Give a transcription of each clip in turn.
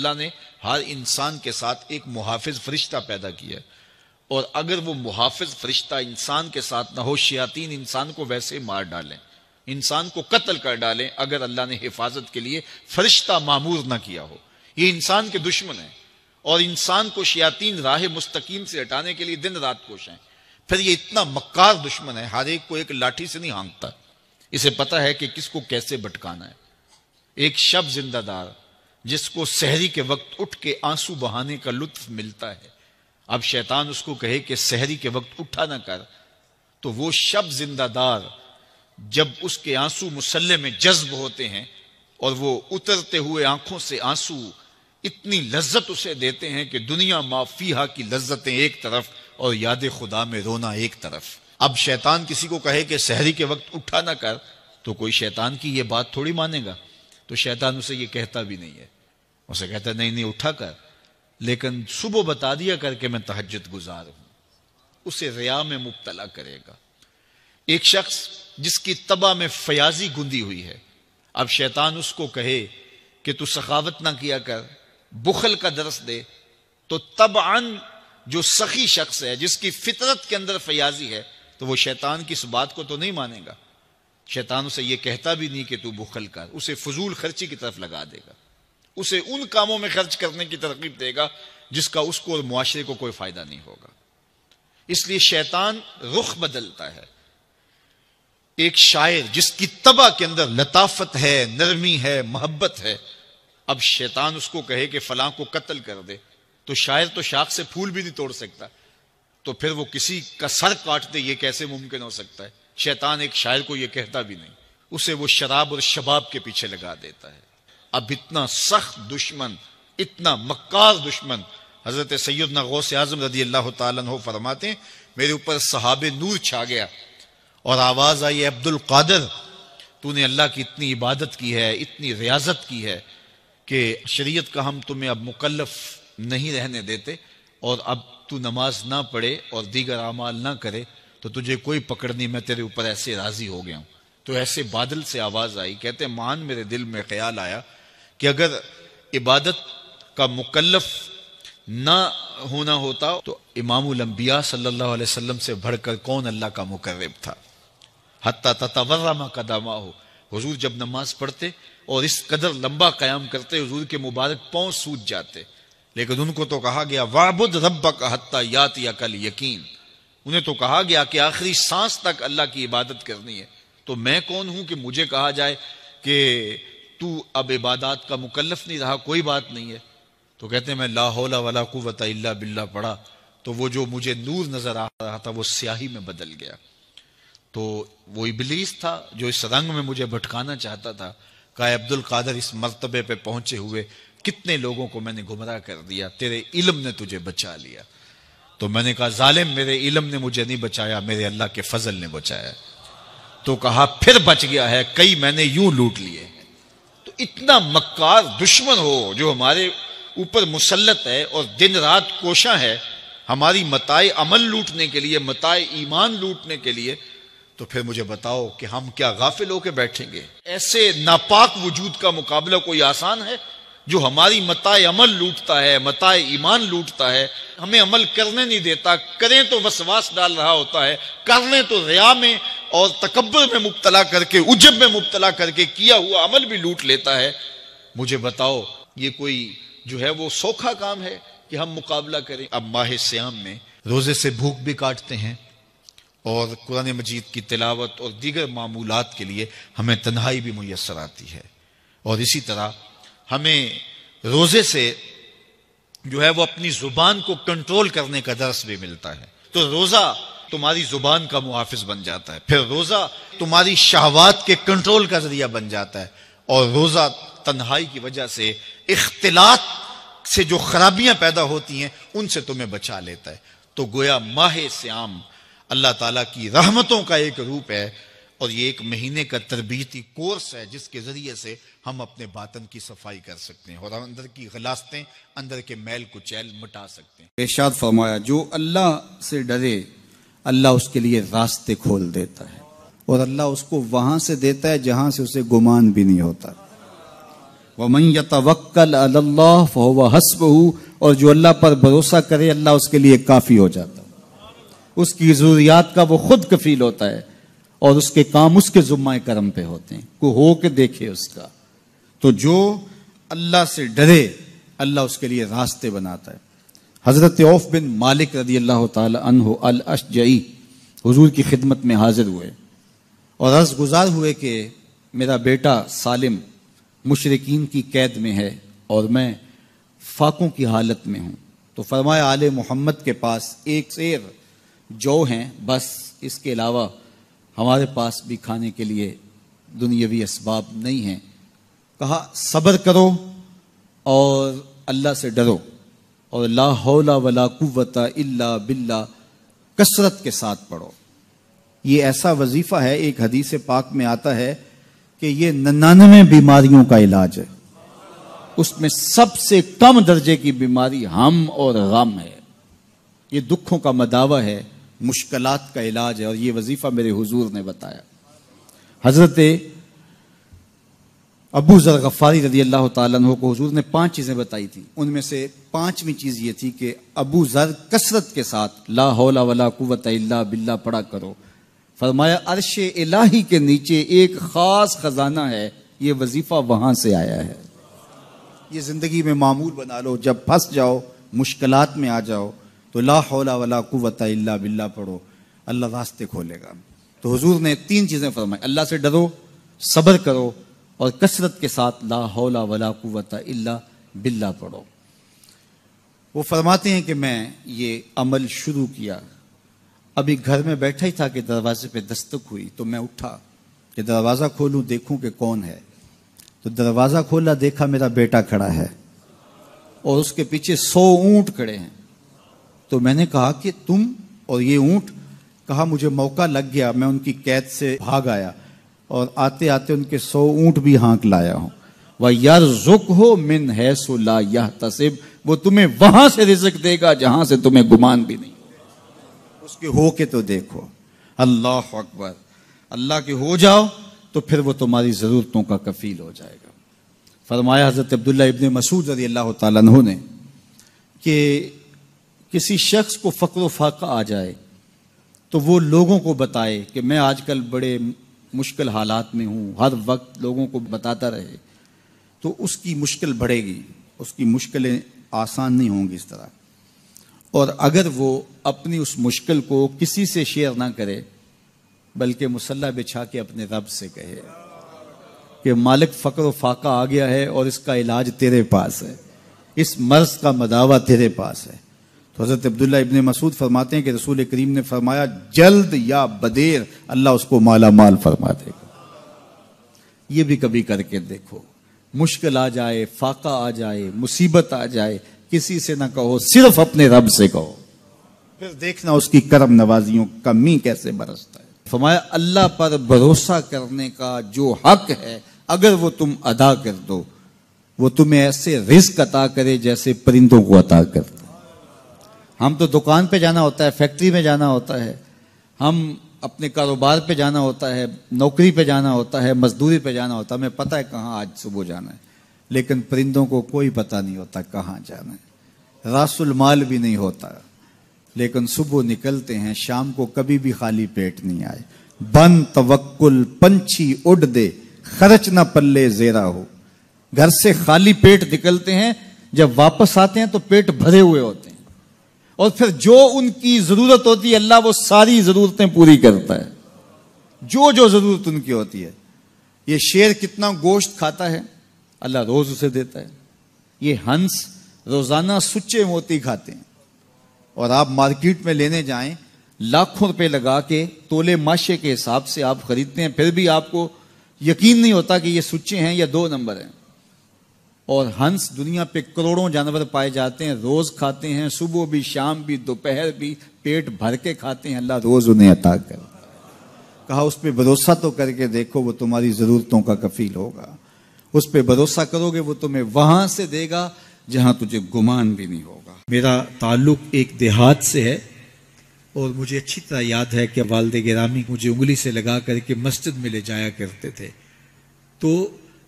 اللہ نے ہر انسان کے ساتھ ایک محافظ فرشتہ پیدا کیا ہے، اور اگر وہ محافظ فرشتہ انسان کے ساتھ نہ ہو، شیاطین انسان کو ویسے مار ڈالیں، انسان کو قتل کر ڈالیں، اگر اللہ نے حفاظت کے لیے فرشتہ معمور نہ کیا ہو۔ یہ انسان کے دشمن ہیں، اور انسان کو شیاطین راہ مستقیم سے ہٹانے کے لیے دن رات کوش ہیں۔ پھر یہ اتنا مکار دشمن ہے، ہر ایک کو ایک لاٹھی سے نہیں ہانکتا، اسے پتا ہے کہ کس کو کیسے بھٹکانا ہے۔ ایک شب زندہ دار جس کو سحری کے وقت اٹھ کے آنسو بہانے کا لطف ملتا ہے، اب شیطان اس کو کہے کہ سحری کے وقت اٹھا نہ کر، تو وہ شب زندہ دار جب اس کے آنسو مصلے میں جذب ہوتے ہیں اور وہ اترتے ہوئے آنکھوں سے آنسو اتنی لذت اسے دیتے ہیں کہ دنیا ما فیہا کی لذتیں ایک طرف اور یاد خدا میں رونا ایک طرف۔ اب شیطان کسی کو کہے کہ سحری کے وقت اٹھا نہ کر، تو کوئی شیطان کی یہ بات تھوڑی مانے گا، تو شیطان اسے یہ کہتا بھی نہیں ہے، اسے کہتا ہے نہیں اٹھا کر، لیکن صبح بتا دیا کر کے میں تہجد گزار ہوں، اسے ریا میں مبتلا کرے گا۔ ایک شخص جس کی طبع میں فیاضی گندی ہوئی ہے، اب شیطان اس کو کہے کہ تو سخاوت نہ کیا کر، بخل کا درس دے، تو طبعاً جو سخی شخص ہے جس کی فطرت کے اندر فیاضی ہے، تو وہ شیطان کی اس بات کو تو نہیں مانے گا۔ شیطان اسے یہ کہتا بھی نہیں کہ تو بخل کر، اسے فضول خرچی کی طرف لگا دے گا، اسے ان کاموں میں خرچ کرنے کی ترغیب دے گا جس کا اس کو اور معاشرے کو کوئی فائدہ نہیں ہوگا۔ اس لیے شیطان رخ بدلتا ہے۔ ایک شاعر جس کی طبع کے اندر لطافت ہے، نرمی ہے، محبت ہے، اب شیطان اس کو کہے کہ فلاں کو قتل کر دے، تو شاعر تو شاخ سے پھول بھی نہیں توڑ سکتا، تو پھر وہ کسی کا سر کاٹ دے، یہ کیسے ممکن ہو سکتا ہے؟ شیطان ایک شاعر کو یہ کہتا بھی نہیں، اسے وہ شراب اور شباب کے پیچھے لگا دیتا ہے۔ اب اتنا سخت دشمن، اتنا مکار دشمن، حضرت سیدنا غوث اعظم رضی اللہ تعالیٰ عنہ فرماتے ہیں میرے اوپر صحاب نور چھا گیا اور آواز آئی عبد القادر، تو نے اللہ کی اتنی عبادت کی ہے، اتنی ریاضت کی ہے کہ شریعت کا ہم تمہیں اب مکلف نہیں رہنے دیتے، اور اب تو نماز نہ پڑھے اور دیگر اعمال نہ کرے تو تجھے کوئی پکڑ نہیں، میں تیرے اوپر ایسے راضی ہو گیا ہوں۔ تو ایسے بادل سے آواز آئی، کہتے ہیں مان میرے دل میں خیال آیا کہ اگر عبادت کا مکلف نہ ہونا ہوتا تو امام الانبیاء صلی اللہ علیہ وسلم سے بڑھ کر کون اللہ کا مقرب تھا۔ حتی تتورم قدماہ، حضور جب نماز پڑھتے اور اس قدر لمبا قیام کرتے حضور کے مبارک پاؤں سوج جاتے، لیکن ان کو تو کہا گیا وَاعْبُدْ رَبَّكَ حَتَّى يَأْتِيَكَ الْيَقِينُ، انہیں تو کہا گیا کہ آخری سانس تک اللہ کی عبادت کرنی ہے، تو میں کون ہوں کہ مجھے کہا جائے کہ تو اب عبادات کا مکلف نہیں رہا، کوئی بات نہیں ہے۔ تو کہتے ہیں میں لا حول ولا قوت الا باللہ پڑھا تو وہ جو مجھے نور نظر آ رہا تھا وہ سیاہی میں بدل گیا۔ تو وہ ابلیس تھا جو اس رنگ میں مجھے بھٹکانا چاہتا تھا، کہا عبد القادر اس مرتبے پہ پہنچے ہوئے کتنے لوگوں کو میں نے گمراہ کر دیا، تیرے علم نے تجھے بچا لیا۔ تو میں نے کہا ظالم، میرے علم نے مجھے نہیں بچایا، میرے اللہ کے فضل نے بچایا۔ تو کہا پھر بچ گیا ہے، کئی میں نے یوں لوٹ لیے ہیں۔ تو اتنا مکار دشمن ہو جو ہمارے اوپر مسلط ہے اور دن رات کوشاں ہے ہماری متاع عمل لوٹنے کے لیے، متاع ایمان لوٹنے کے لیے، تو پھر مجھے بتاؤ کہ ہم کیا غافل ہو کے بیٹھیں گے؟ ایسے ناپاک وجود کا مقابلہ کوئی آسان ہے جو ہماری متاع عمل لوٹتا ہے، متاع ایمان لوٹتا ہے، ہمیں عمل کرنے نہیں دیتا، کریں تو وسواس ڈال رہا ہوتا ہے، کر لیں تو ریا میں اور تکبر میں مبتلا کر کے، عجب میں مبتلا کر کے کیا ہوا عمل بھی لوٹ لیتا ہے۔ مجھے بتاؤ یہ کوئی جو ہے وہ سوکھا کام ہے کہ ہم مقابلہ کریں؟ اب ماہ صیام میں روزے سے بھوک بھی کاٹتے ہیں اور قرآن مجید کی تلاوت اور دیگر معمولات کے لیے ہمیں تنہائی بھی میسر آتی ہے، اور اسی طرح ہمیں روزے سے جو ہے وہ اپنی زبان کو کنٹرول کرنے کا درس بھی ملتا ہے۔ تو روزہ تمہاری زبان کا محافظ بن جاتا ہے، پھر روزہ تمہاری شہوات کے کنٹرول کا ذریعہ بن جاتا ہے، اور روزہ تنہائی کی وجہ سے اختلاط سے جو خرابیاں پیدا ہوتی ہیں ان سے تمہیں بچا لیتا ہے۔ تو گویا ماہ صیام اللہ تعالیٰ کی رحمتوں کا ایک روپ ہے، اور یہ ایک مہینے کا تربیتی کورس ہے جس کے ذریعے سے ہم اپنے باطن کی صفائی کر سکتے ہیں اور اندر کی غلاستیں، اندر کے میل کچیل مٹا سکتے ہیں۔ ارشاد فرمایا جو اللہ سے ڈرے اللہ اس کے لیے راستے کھول دیتا ہے، اور اللہ اس کو وہاں سے دیتا ہے جہاں سے اسے گمان بھی نہیں ہوتا۔ وَمَن يَتَوَكَّلْ عَلَى اللَّهِ فَهُوَ حَسْبُهُ، اور جو اللہ پر بھروسہ کرے اللہ اس کے لیے کافی ہو جاتا ہے، اس کی ضروریات کا وہ خود کفیل ہوتا ہے اور اس کے کام اس کے ذمہ کرم پہ ہوتے ہیں، کوئی ہو کے دیکھے اس کا۔ تو جو اللہ سے ڈرے اللہ اس کے لیے راستے بناتا ہے۔ حضرت عوف بن مالک رضی اللہ تعالی عنہ الاشجعی حضور کی خدمت میں حاضر ہوئے اور عرض گزار ہوئے کہ میرا بیٹا سالم مشرکین کی قید میں ہے اور میں فاقوں کی حالت میں ہوں، تو فرمایا آل محمد کے پاس ایک سیر جو ہیں، بس اس کے علاوہ ہمارے پاس بھی کھانے کے لیے دنیاوی اسباب نہیں ہیں۔ کہا صبر کرو اور اللہ سے ڈرو اور لا حول ولا قوت الا باللہ کثرت کے ساتھ پڑھو۔ یہ ایسا وظیفہ ہے، ایک حدیث پاک میں آتا ہے کہ یہ 99 بیماریوں کا علاج ہے، اس میں سب سے کم درجے کی بیماری ہم اور غم ہے، یہ دکھوں کا مداوع ہے، مشکلات کا علاج ہے، اور یہ وظیفہ میرے حضور نے بتایا۔ حضرت ابو ذر غفاری رضی اللہ تعالیٰ عنہ کو حضور نے 5 چیزیں بتائی تھیں، ان میں سے 5ویں چیز یہ تھی کہ ابو ذر کثرت کے ساتھ لا حول ولا قوت الا باللہ پڑھا کرو۔ فرمایا عرش الہی کے نیچے ایک خاص خزانہ ہے، یہ وظیفہ وہاں سے آیا ہے، یہ زندگی میں معمول بنا لو، جب پھنس جاؤ مشکلات میں آ جاؤ تو لا حول ولا قوت الا باللہ پڑھو، اللہ راستے کھولے گا۔ تو حضور نے 3 چیزیں فرمائی، اللہ سے ڈرو، صبر کرو اور کثرت کے ساتھ لا حول ولا قوت الا باللہ پڑھو۔ وہ فرماتے ہیں کہ میں یہ عمل شروع کیا، ابھی گھر میں بیٹھا ہی تھا کہ دروازے پہ دستک ہوئی، تو میں اٹھا کہ دروازہ کھولوں دیکھوں کہ کون ہے، تو دروازہ کھولا، دیکھا میرا بیٹا کھڑا ہے اور اس کے پیچھے 100 اونٹ کھڑے ہیں۔ تو میں نے کہا کہ تم اور یہ اونٹ؟ کہا مجھے موقع لگ گیا، میں ان کی قید سے بھاگ آیا اور آتے آتے ان کے 100 اونٹ بھی ہانک لایا ہوں۔ وَيَرْزُقْهُ مِنْ حَيْثُ لَا يَحْتَسِبُ، وہ تمہیں وہاں سے رزق دے گا جہاں سے تمہیں گمان بھی نہیں، اس کے ہو کے تو دیکھو۔ اللہ اکبر، اللہ کے ہو جاؤ تو پھر وہ تمہاری ضرورتوں کا کفیل ہو جائے گا۔ فرمایا حضرت عبداللہ ابن مسعود رضی اللہ تعالیٰ عنہ نے کہ کسی شخص کو فقر و فاقہ آ جائے تو وہ لوگوں کو بتائے کہ میں آج کل بڑے مشکل حالات میں ہوں، ہر وقت لوگوں کو بتاتا رہے تو اس کی مشکل بڑھے گی، اس کی مشکلیں آسان نہیں ہوں گی اس طرح۔ اور اگر وہ اپنی اس مشکل کو کسی سے شیئر نہ کرے بلکہ مصلی بچھا کے اپنے رب سے کہے کہ مالک فقر و فاقہ آ گیا ہے اور اس کا علاج تیرے پاس ہے، اس مرض کا مداوع تیرے پاس ہے، تو حضرت عبداللہ ابن مسعود فرماتے ہیں کہ رسول کریم نے فرمایا جلد یا بدیر اللہ اس کو مالا مال فرما دے گا۔ یہ بھی کبھی کر کے دیکھو، مشکل آ جائے، فاقہ آ جائے، مصیبت آ جائے، کسی سے نہ کہو، صرف اپنے رب سے کہو، پھر دیکھنا اس کی کرم نوازیوں کا می کیسے برستا ہے۔ فرمایا اللہ پر بھروسہ کرنے کا جو حق ہے اگر وہ تم ادا کر دو، وہ تمہیں ایسے رزق عطا کرے جیسے پرندوں کو عطا کرتا ہے۔ ہم تو دکان پہ جانا ہوتا ہے، فیکٹری میں جانا ہوتا ہے، ہم اپنے کاروبار پہ جانا ہوتا ہے، نوکری پہ جانا ہوتا ہے، مزدوری پہ جانا ہوتا ہے، ہمیں پتہ ہے کہاں آج صبح جانا ہے، لیکن پرندوں کو کوئی پتہ نہیں ہوتا کہاں جانا ہے، راس المال بھی نہیں ہوتا، لیکن صبح نکلتے ہیں، شام کو کبھی بھی خالی پیٹ نہیں آئے۔ بن توکل پنچھی اڑ دے، خرچ نہ پلے زیرا ہو، گھر سے خالی پیٹ نکلتے ہیں، جب واپس آتے ہیں تو پیٹ بھرے ہوئے ہوتے ہیں، اور پھر جو ان کی ضرورت ہوتی ہے اللہ وہ ساری ضرورتیں پوری کرتا ہے، جو ضرورت ان کی ہوتی ہے۔ یہ شیر کتنا گوشت کھاتا ہے اللہ روز اسے دیتا ہے، یہ ہنس روزانہ سچے موتی کھاتے ہیں، اور آپ مارکیٹ میں لینے جائیں لاکھوں روپے لگا کے تولے ماشے کے حساب سے آپ خریدتے ہیں، پھر بھی آپ کو یقین نہیں ہوتا کہ یہ سچے ہیں یا 2 نمبر ہیں۔ اور ہنس دنیا پہ کروڑوں جانور پائے جاتے ہیں، روز کھاتے ہیں، صبح بھی، شام بھی، دوپہر بھی، پیٹ بھر کے کھاتے ہیں، اللہ روز انہیں عطا کرتا ہے۔ کہا اس پہ بھروسہ تو کر کے دیکھو، وہ تمہاری ضرورتوں کا کفیل ہوگا، اس پہ بھروسہ کرو گے وہ تمہیں وہاں سے دے گا جہاں تجھے گمان بھی نہیں ہوگا۔ میرا تعلق ایک دیہات سے ہے اور مجھے اچھی طرح یاد ہے کہ والد گرامی مجھے انگلی سے لگا کر کے مسجد میں لے جایا کرتے تھے، تو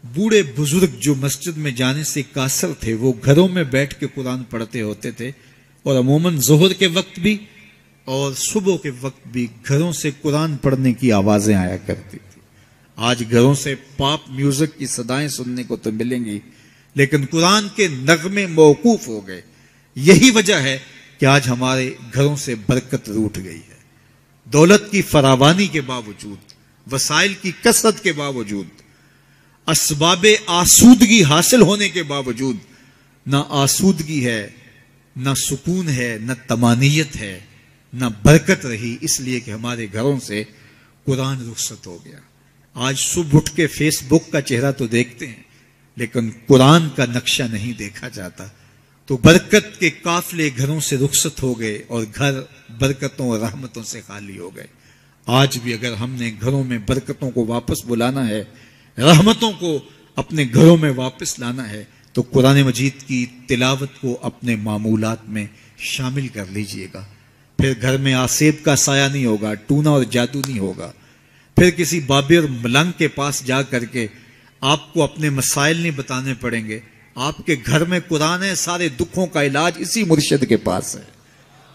بوڑھے بزرگ جو مسجد میں جانے سے قاصر تھے وہ گھروں میں بیٹھ کے قرآن پڑھتے ہوتے تھے، اور عموماً ظہر کے وقت بھی اور صبح کے وقت بھی گھروں سے قرآن پڑھنے کی آوازیں آیا کرتی تھی۔ آج گھروں سے پاپ میوزک کی صدائیں سننے کو تو ملیں گی، لیکن قرآن کے نغمے موقوف ہو گئے۔ یہی وجہ ہے کہ آج ہمارے گھروں سے برکت روٹ گئی ہے۔ دولت کی فراوانی کے باوجود، وسائل کی کثرت کے باوجود، اسباب آسودگی حاصل ہونے کے باوجود نہ آسودگی ہے، نہ سکون ہے، نہ طمانینت ہے، نہ برکت رہی، اس لیے کہ ہمارے گھروں سے قرآن رخصت ہو گیا۔ آج صبح اٹھ کے فیس بک کا چہرہ تو دیکھتے ہیں، لیکن قرآن کا نقشہ نہیں دیکھا جاتا، تو برکت کے قافلے گھروں سے رخصت ہو گئے اور گھر برکتوں اور رحمتوں سے خالی ہو گئے۔ آج بھی اگر ہم نے گھروں میں برکتوں کو واپس بلانا ہے، رحمتوں کو اپنے گھروں میں واپس لانا ہے، تو قرآن مجید کی تلاوت کو اپنے معمولات میں شامل کر لیجئے گا۔ پھر گھر میں آسیب کا سایہ نہیں ہوگا، ٹونا اور جادو نہیں ہوگا، پھر کسی بابے اور ملنگ کے پاس جا کر کے آپ کو اپنے مسائل نہیں بتانے پڑیں گے۔ آپ کے گھر میں قرآن ہے، سارے دکھوں کا علاج اسی مرشد کے پاس ہے،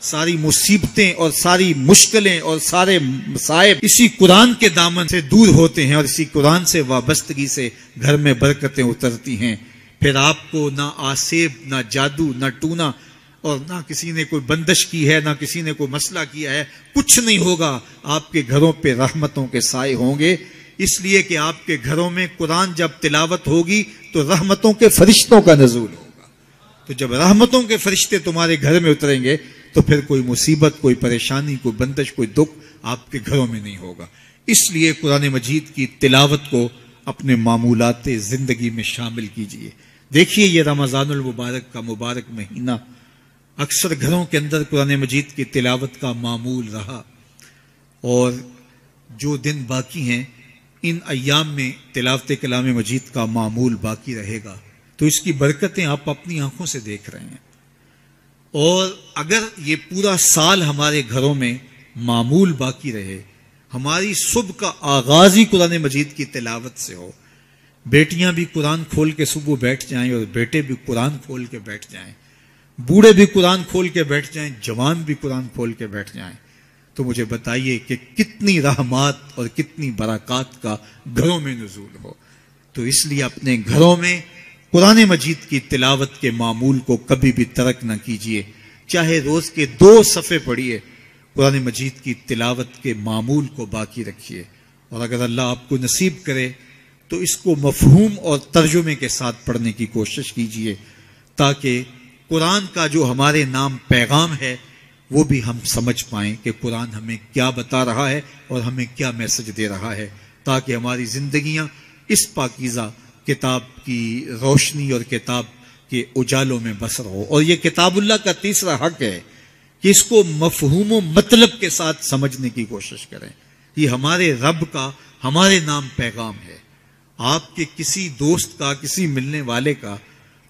ساری مصیبتیں اور ساری مشکلیں اور سارے مصائب اسی قرآن کے دامن سے دور ہوتے ہیں، اور اسی قرآن سے وابستگی سے گھر میں برکتیں اترتی ہیں۔ پھر آپ کو نہ آسیب، نہ جادو، نہ ٹونا، اور نہ کسی نے کوئی بندش کی ہے، نہ کسی نے کوئی مسئلہ کیا ہے، کچھ نہیں ہوگا۔ آپ کے گھروں پہ رحمتوں کے سائے ہوں گے، اس لیے کہ آپ کے گھروں میں قرآن جب تلاوت ہوگی تو رحمتوں کے فرشتوں کا نزول ہوگا۔ تو جب رحمتوں کے فرشتے تمہارے گھر میں اتریں گے تو پھر کوئی مصیبت، کوئی پریشانی، کوئی بندش، کوئی دکھ آپ کے گھروں میں نہیں ہوگا۔ اس لیے قرآن مجید کی تلاوت کو اپنے معمولات زندگی میں شامل کیجئے۔ دیکھیے یہ رمضان المبارک کا مبارک مہینہ اکثر گھروں کے اندر قرآن مجید کی تلاوت کا معمول رہا، اور جو دن باقی ہیں ان ایام میں تلاوت کلام مجید کا معمول باقی رہے گا، تو اس کی برکتیں آپ اپنی آنکھوں سے دیکھ رہے ہیں۔ اور اگر یہ پورا سال ہمارے گھروں میں معمول باقی رہے، ہماری صبح کا آغاز ہی قرآن مجید کی تلاوت سے ہو، بیٹیاں بھی قرآن کھول کے صبح بیٹھ جائیں اور بیٹے بھی قرآن کھول کے بیٹھ جائیں، بوڑھے بھی قرآن کھول کے بیٹھ جائیں، جوان بھی قرآن کھول کے بیٹھ جائیں، تو مجھے بتائیے کہ کتنی رحمات اور کتنی برکات کا گھروں میں نزول ہو۔ تو اس لیے اپنے گھروں میں قرآن مجید کی تلاوت کے معمول کو کبھی بھی ترک نہ کیجیے، چاہے روز کے 2 صفحے پڑھیے، قرآن مجید کی تلاوت کے معمول کو باقی رکھیے، اور اگر اللہ آپ کو نصیب کرے تو اس کو مفہوم اور ترجمے کے ساتھ پڑھنے کی کوشش کیجیے، تاکہ قرآن کا جو ہمارے نام پیغام ہے وہ بھی ہم سمجھ پائیں کہ قرآن ہمیں کیا بتا رہا ہے اور ہمیں کیا میسج دے رہا ہے، تاکہ ہماری زندگیاں اس پاکیزہ کتاب کی روشنی اور کتاب کے اجالوں میں بسر ہو۔ اور یہ کتاب اللہ کا تیسرا حق ہے کہ اس کو مفہوم و مطلب کے ساتھ سمجھنے کی کوشش کریں۔ یہ ہمارے رب کا ہمارے نام پیغام ہے۔ آپ کے کسی دوست کا، کسی ملنے والے کا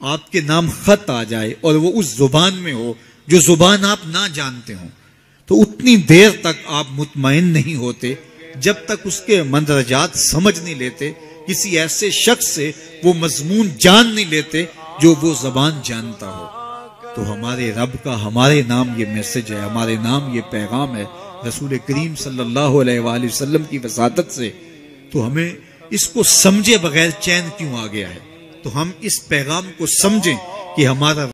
آپ کے نام خط آ جائے اور وہ اس زبان میں ہو جو زبان آپ نہ جانتے ہوں، تو اتنی دیر تک آپ مطمئن نہیں ہوتے جب تک اس کے مندرجات سمجھ نہیں لیتے، کسی ایسے شخص سے وہ مضمون جان نہیں لیتے جو وہ زبان جانتا ہو۔ تو ہمارے رب کا ہمارے نام یہ میسج ہے، ہمارے نام یہ پیغام ہے رسول کریم صلی اللہ علیہ وآلہ وسلم کی وساطت سے۔ تو ہمیں اس کو سمجھے بغیر چین کیوں آ گیا ہے؟ تو ہم اس پیغام کو سمجھیں کہ ہمارا